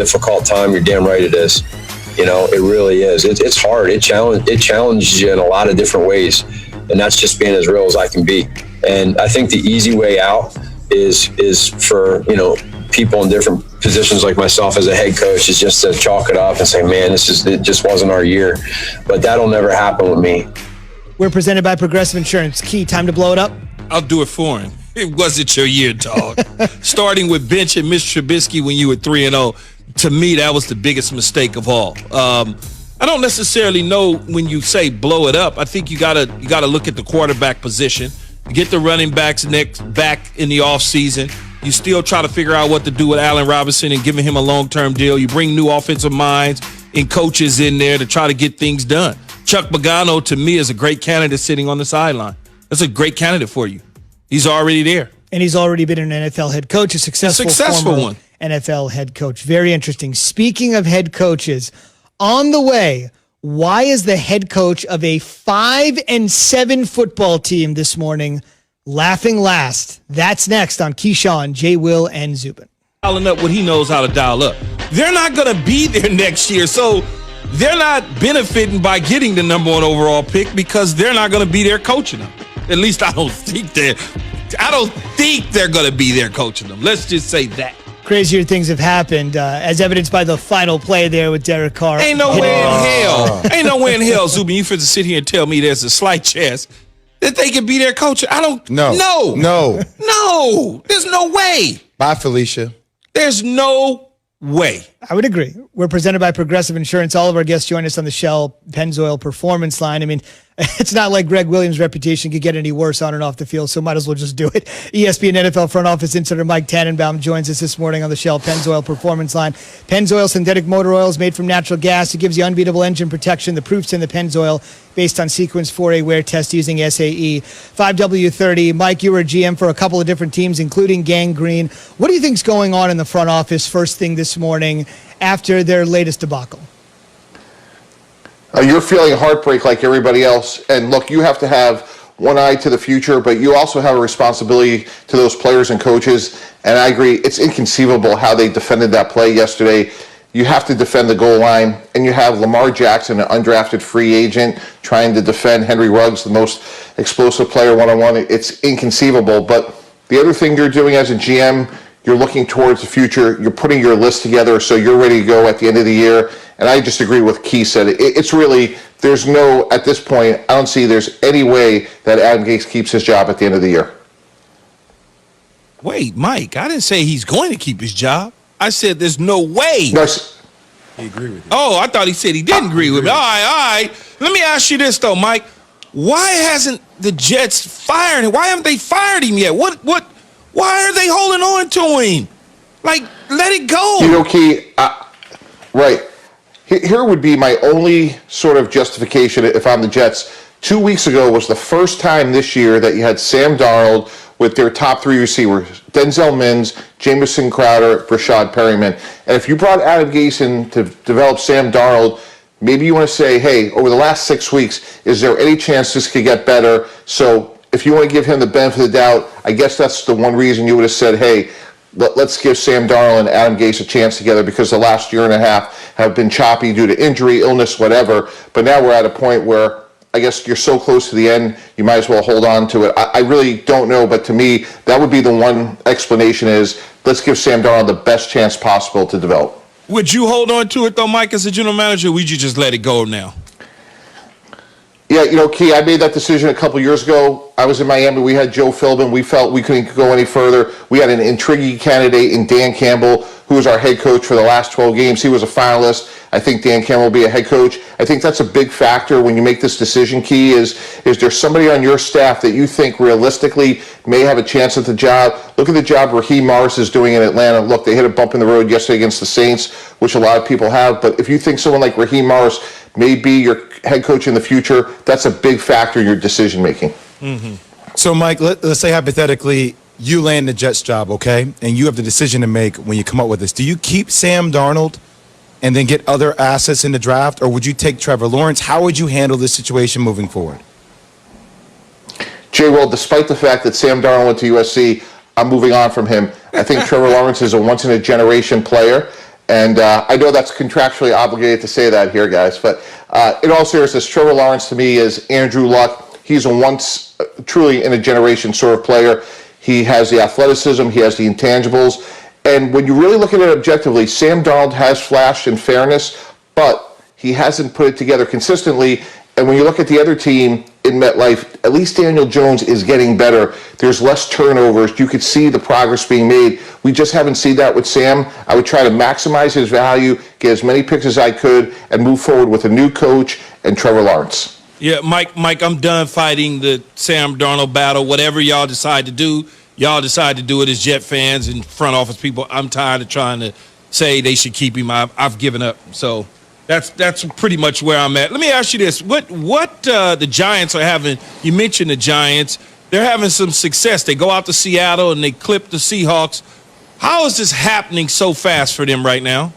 difficult time. You're damn right it is. You know, it really is. It's hard. It challenges you in a lot of different ways, and that's just being as real as I can be. And I think the easy way out is for, you know, people in different positions like myself as a head coach is just to chalk it up and say, man, it just wasn't our year. But that'll never happen with me. We're presented by Progressive Insurance. Key, time to blow it up? I'll do it for him. It wasn't your year, dog. Starting with bench and Mr. Trubisky when you were 3-0, to me, that was the biggest mistake of all. I don't necessarily know when you say blow it up. I think you gotta look at the quarterback position, get the running backs back in the offseason. You still try to figure out what to do with Allen Robinson and giving him a long-term deal. You bring new offensive minds and coaches in there to try to get things done. Chuck Pagano, to me, is a great candidate sitting on the sideline. That's a great candidate for you. He's already there. And he's already been an NFL head coach, a successful one. NFL head coach. Very interesting. Speaking of head coaches, on the way, why is the head coach of a 5-7 football team this morning laughing last? That's next on Keyshawn, J. Will, and Zubin. Dialing up what he knows how to dial up. They're not going to be there next year, so they're not benefiting by getting the number 1 overall pick because they're not going to be there coaching them. At least I don't think they're going to be there coaching them. Let's just say that. Crazier things have happened, as evidenced by the final play there with Derek Carr. Ain't no way in hell, Zubin, you finna sit here and tell me there's a slight chance that they can be their coach. No. There's no way. Bye, Felicia. There's no way. I would agree. We're presented by Progressive Insurance. All of our guests join us on the Shell Pennzoil Performance Line. I mean, it's not like Greg Williams' reputation could get any worse on and off the field, so might as well just do it. ESPN NFL front office insider Mike Tannenbaum joins us this morning on the Shell Pennzoil Performance Line. Pennzoil synthetic motor oil is made from natural gas. It gives you unbeatable engine protection. The proof's in the Pennzoil based on Sequence 4A wear test using SAE. 5W30. Mike, you were a GM for a couple of different teams, including Gang Green. What do you think's going on in the front office first thing this morning after their latest debacle? You're feeling heartbreak like everybody else. And look, you have to have one eye to the future, but you also have a responsibility to those players and coaches. And I agree, it's inconceivable how they defended that play yesterday. You have to defend the goal line, and you have Lamar Jackson, an undrafted free agent, trying to defend Henry Ruggs, the most explosive player one-on-one. It's inconceivable. But the other thing you're doing as a GM, you're looking towards the future. You're putting your list together so you're ready to go at the end of the year. And I just agree with Key said. It's really, there's no, at this point, I don't see there's any way that Adam Gase keeps his job at the end of the year. Wait, Mike, I didn't say he's going to keep his job. I said there's no way. No, He agreed with you. Oh, I thought he said he didn't agree with me. All right. Let me ask you this, though, Mike. Why hasn't the Jets fired him? Why haven't they fired him yet? Why are they holding on to him? Like, let it go. You know, Key, right. Here would be my only sort of justification if I'm the Jets. 2 weeks ago was the first time this year that you had Sam Darnold with their top 3 receivers, Denzel Mims, Jamison Crowder, Rashad Perryman. And if you brought Adam Gase in to develop Sam Darnold, maybe you want to say, hey, over the last 6 weeks, is there any chance this could get better? So if you want to give him the benefit of the doubt, I guess that's the one reason you would have said, hey, let's give Sam Darnold and Adam Gase a chance together, because the last year and a half have been choppy due to injury, illness, whatever. But now we're at a point where I guess you're so close to the end, you might as well hold on to it. I really don't know, but to me, that would be the one explanation is let's give Sam Darnold the best chance possible to develop. Would you hold on to it, though, Mike, as a general manager, or would you just let it go now? Yeah, you know, Key, I made that decision a couple years ago. I was in Miami. We had Joe Philbin. We felt we couldn't go any further. We had an intriguing candidate in Dan Campbell, who was our head coach for the last 12 games. He was a finalist. I think Dan Campbell will be a head coach. I think that's a big factor when you make this decision, Key, is there somebody on your staff that you think realistically may have a chance at the job? Look at the job Raheem Morris is doing in Atlanta. Look, they hit a bump in the road yesterday against the Saints, which a lot of people have. But if you think someone like Raheem Morris may be your head coach in the future, that's a big factor in your decision making. Mm-hmm. So, Mike, let's say hypothetically you land the Jets job, okay, and you have the decision to make when you come up with this. Do you keep Sam Darnold and then get other assets in the draft, or would you take Trevor Lawrence? How would you handle this situation moving forward? Jay, well, despite the fact that Sam Darnold went to USC, I'm moving on from him. I think Trevor Lawrence is a once-in-a-generation player. And I know that's contractually obligated to say that here, guys. But in all seriousness, Trevor Lawrence to me is Andrew Luck. He's a once truly in a generation sort of player. He has the athleticism. He has the intangibles. And when you really look at it objectively, Sam Darnold has flashed in fairness, but he hasn't put it together consistently. And when you look at the other team in MetLife, at least Daniel Jones is getting better. There's less turnovers. You could see the progress being made. We just haven't seen that with Sam. I would try to maximize his value, get as many picks as I could, and move forward with a new coach and Trevor Lawrence. Yeah, Mike, I'm done fighting the Sam Darnold battle. Whatever y'all decide to do, y'all decide to do it as Jet fans and front office people. I'm tired of trying to say they should keep him. I've given up. So that's pretty much where I'm at. Let me ask you this: what the Giants are having? You mentioned the Giants; they're having some success. They go out to Seattle and they clip the Seahawks. How is this happening so fast for them right now?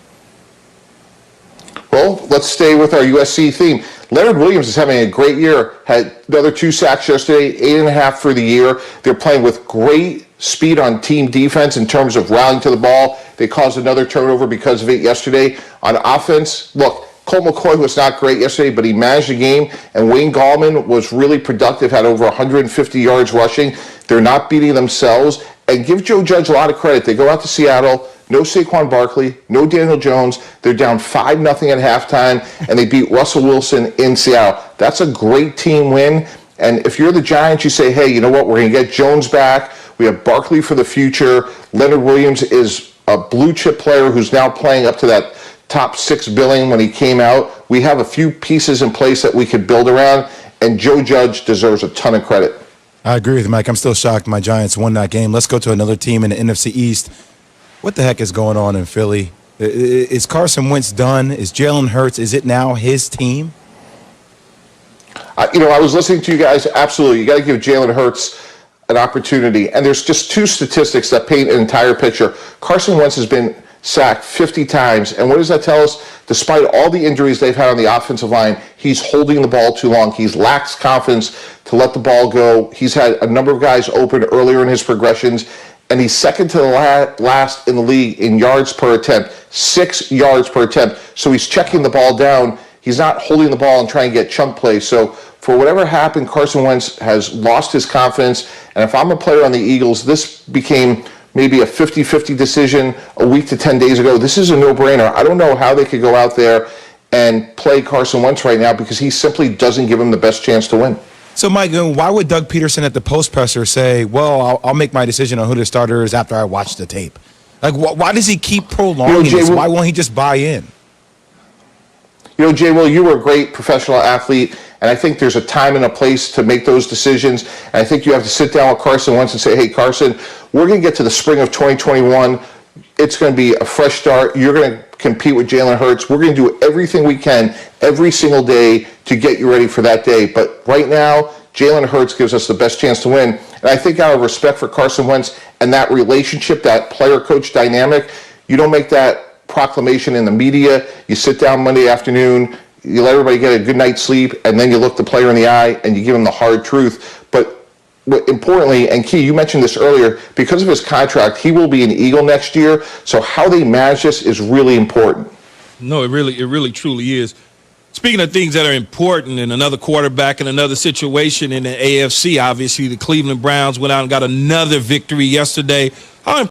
Well, let's stay with our USC theme. Leonard Williams is having a great year. Had another 2 sacks yesterday, 8.5 for the year. They're playing with great speed on team defense in terms of rallying to the ball. They caused another turnover because of it yesterday. On offense, look, Colt McCoy was not great yesterday, but he managed the game, and Wayne Gallman was really productive, had over 150 yards rushing. They're not beating themselves. And give Joe Judge a lot of credit. They go out to Seattle, no Saquon Barkley, no Daniel Jones. They're down 5-0 at halftime, and they beat Russell Wilson in Seattle. That's a great team win. And if you're the Giants, you say, hey, you know what? We're going to get Jones back. We have Barkley for the future. Leonard Williams is a blue-chip player who's now playing up to that top 6 billing when he came out. We have a few pieces in place that we could build around, and Joe Judge deserves a ton of credit. I agree with Mike. I'm still shocked my Giants won that game. Let's go to another team in the NFC East. What the heck is going on in Philly? Is Carson Wentz done? Is Jalen Hurts, is it now his team? I was listening to you guys. Absolutely. You got to give Jalen Hurts an opportunity. And there's just 2 statistics that paint an entire picture. Carson Wentz has been sacked 50 times. And what does that tell us? Despite all the injuries they've had on the offensive line, he's holding the ball too long. He's lacks confidence to let the ball go. He's had a number of guys open earlier in his progressions, and he's second to the last in the league in yards per attempt, 6 yards per attempt. So he's checking the ball down. He's not holding the ball and trying to get chunk plays. So for whatever happened, Carson Wentz has lost his confidence. And if I'm a player on the Eagles, this became maybe a 50-50 decision a week to 10 days ago. This is a no-brainer. I don't know how they could go out there and play Carson Wentz right now because he simply doesn't give him the best chance to win. So, Mike, why would Doug Peterson at the post presser say, well, I'll make my decision on who the starter is after I watch the tape? Like, why does he keep prolonging this? Why won't he just buy in? Jay Will, you were a great professional athlete, and I think there's a time and a place to make those decisions. And I think you have to sit down with Carson Wentz and say, hey, Carson, we're going to get to the spring of 2021. It's going to be a fresh start. You're going to compete with Jalen Hurts. We're going to do everything we can every single day to get you ready for that day. But right now, Jalen Hurts gives us the best chance to win. And I think out of respect for Carson Wentz and that relationship, that player-coach dynamic, you don't make that proclamation in the media. You sit down Monday afternoon, you let everybody get a good night's sleep, and then you look the player in the eye and you give him the hard truth. But importantly, and Key, you mentioned this earlier, because of his contract, he will be an Eagle next year. So how they manage this is really important. No, it really truly is. Speaking of things that are important, and another quarterback in another situation in the AFC, obviously the Cleveland Browns went out and got another victory yesterday. How